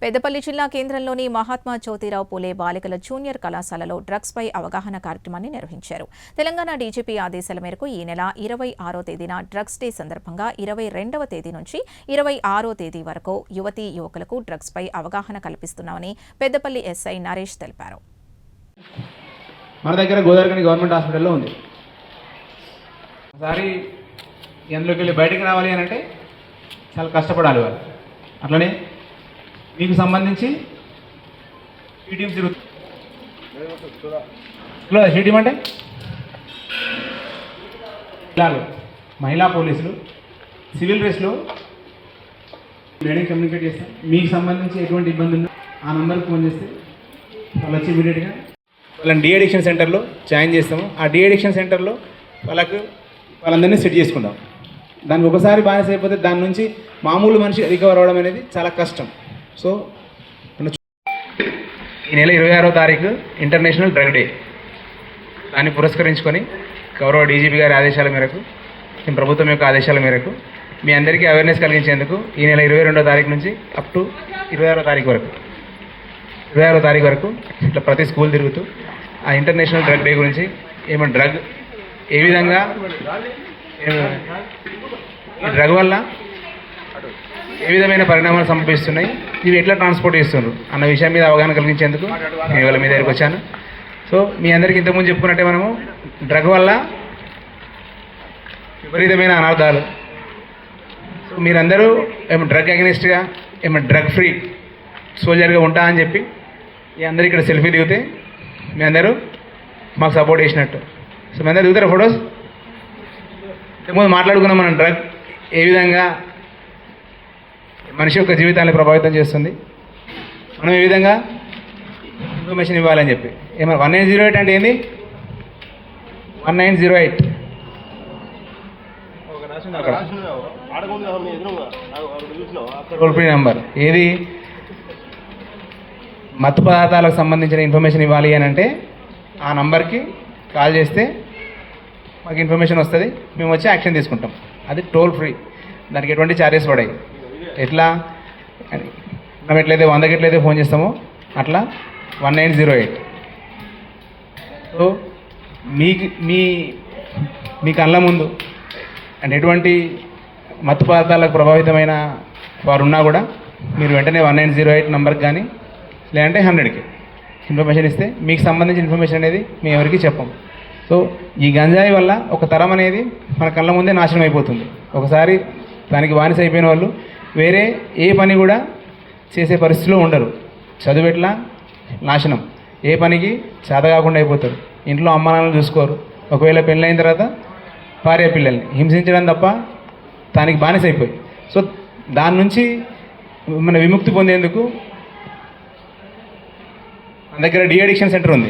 పెద్దపల్లి జిల్లా కేంద్రంలోని మహాత్మా జ్యోతిరావు పూలే బాలికల జూనియర్ కళాశాలలో డ్రగ్స్ పై అవగాహన కార్యక్రమాన్ని నిర్వహించారు. తెలంగాణ డీజీపీ ఆదేశాల మేరకు ఈ నెల 26వ తేదీన డ్రగ్స్ డే సందర్భంగా 22వ తేదీ నుంచి 26వ తేదీ వరకు యువతీ యువకులకు డ్రగ్స్ పై అవగాహన కల్పిస్తున్నామని పెద్దపల్లి ఎస్ఐ నరేష్ తెలిపారు. మన దగ్గర గోదావరి గవర్నమెంట్ హాస్పిటల్లో ఉంది. ఒకసారి ఎందులోకి వెళ్ళి బయటకు రావాలి అని అంటే చాలా కష్టపడాలి వాళ్ళు. అట్లనే మీకు సంబంధించి షీటీమ్స్ జరుగుతుంది. షీటీమ్ అంటే మహిళా పోలీసులు సివిల్ డ్రెస్లో మేడం కమ్యూనికేట్ చేస్తాం. మీకు సంబంధించి ఎటువంటి ఇబ్బంది ఉందో ఆ నెంబర్కి ఫోన్ చేస్తే వాళ్ళు వచ్చి ఇమీడియట్గా వాళ్ళని డీ అడిక్షన్ సెంటర్లో జాయిన్ చేస్తాము. ఆ డీ అడిక్షన్ సెంటర్లో వాళ్ళందరినీ సెట్ చేసుకుందాం. దానికి ఒకసారి బానిస అయిపోతే దాని నుంచి మామూలు మనిషి రికవర్ అవ్వడం అనేది చాలా కష్టం. సో ఈ నెల 26వ తారీఖు ఇంటర్నేషనల్ డ్రగ్ డే. దాన్ని పురస్కరించుకొని గౌరవ డీజీపీ గారి ఆదేశాల మేరకు, ప్రభుత్వం యొక్క ఆదేశాల మేరకు మీ అందరికీ అవేర్నెస్ కలిగించేందుకు ఈ నెల 22వ తారీఖు నుంచి అప్ టు 26వ తారీఖు వరకు ఇట్లా ప్రతి స్కూల్ తిరుగుతూ ఆ ఇంటర్నేషనల్ డ్రగ్ డే గురించి ఏమైనా డ్రగ్ ఏ విధంగా ఈ డ్రగ్ వల్ల ఏ విధమైన పరిణామాలు సంభవిస్తున్నాయి, ఇవి ఎట్లా ట్రాన్స్పోర్ట్ చేస్తున్నారు అన్న విషయం మీద అవగాహన కలిగించేందుకు నేను వాళ్ళ మీ దగ్గరికి వచ్చాను. సో మీ అందరికీ ఇంతకుముందు చెప్పుకున్నట్టే మనము డ్రగ్ వల్ల విపరీతమైన అనార్థాలు. సో మీరందరూ ఏమో డ్రగ్ అగెనిస్ట్గా ఏమో డ్రగ్ ఫ్రీ సోల్జర్గా ఉంటా అని చెప్పి మీ అందరూ ఇక్కడ సెల్ఫీ దిగితే మీ అందరూ మాకు సపోర్ట్ చేసినట్టు. సో మీ అందరూ దిగుతారా ఫొటోస్? ఇంతకుముందు మాట్లాడుకున్నాం మనం డ్రగ్ ఏ విధంగా మనిషి యొక్క జీవితాన్ని ప్రభావితం చేస్తుంది, మనం ఏ విధంగా ఇన్ఫర్మేషన్ ఇవ్వాలని చెప్పి. ఏమన్నా 1908 అంటే ఏంది? 1908 టోల్ ఫ్రీ నెంబర్. ఏది మత్తు పదార్థాలకు సంబంధించిన ఇన్ఫర్మేషన్ ఇవ్వాలి అని అంటే ఆ నంబర్కి కాల్ చేస్తే మాకు ఇన్ఫర్మేషన్ వస్తుంది, మేము వచ్చి యాక్షన్ తీసుకుంటాం. అది టోల్ ఫ్రీ, దానికి ఎటువంటి ఛార్జెస్ పడాయి. ఎట్లా మనం ఎట్లయితే 100కి ఎట్లయితే ఫోన్ చేస్తామో అట్లా 1908. సో మీ కళ్ళ ముందు అంటే ఎటువంటి మత్తు పదార్థాలకు ప్రభావితమైన వారు ఉన్నా కూడా మీరు వెంటనే 1908 నెంబర్కి కానీ లేదంటే 100కి ఇన్ఫర్మేషన్ ఇస్తే మీకు సంబంధించిన ఇన్ఫర్మేషన్ అనేది మేము ఎవరికి చెప్పం. సో ఈ గంజాయి వల్ల ఒక తరం అనేది మన కళ్ళ ముందే నాశనం అయిపోతుంది. ఒకసారి దానికి బానిస అయిపోయిన వాళ్ళు వేరే ఏ పని కూడా చేసే పరిస్థితిలో ఉండరు. చదువు ఎట్లా నాశనం, ఏ పనికి చేత కాకుండా అయిపోతారు. ఇంట్లో అమ్మ నాన్నలు చూసుకోరు. ఒకవేళ పెళ్ళైన తర్వాత భార్య పిల్లల్ని హింసించడం తప్ప దానికి బానిస అయిపోయి. సో దాని నుంచి మన విముక్తి పొందేందుకు మన దగ్గర డీ అడిక్షన్ సెంటర్ ఉంది.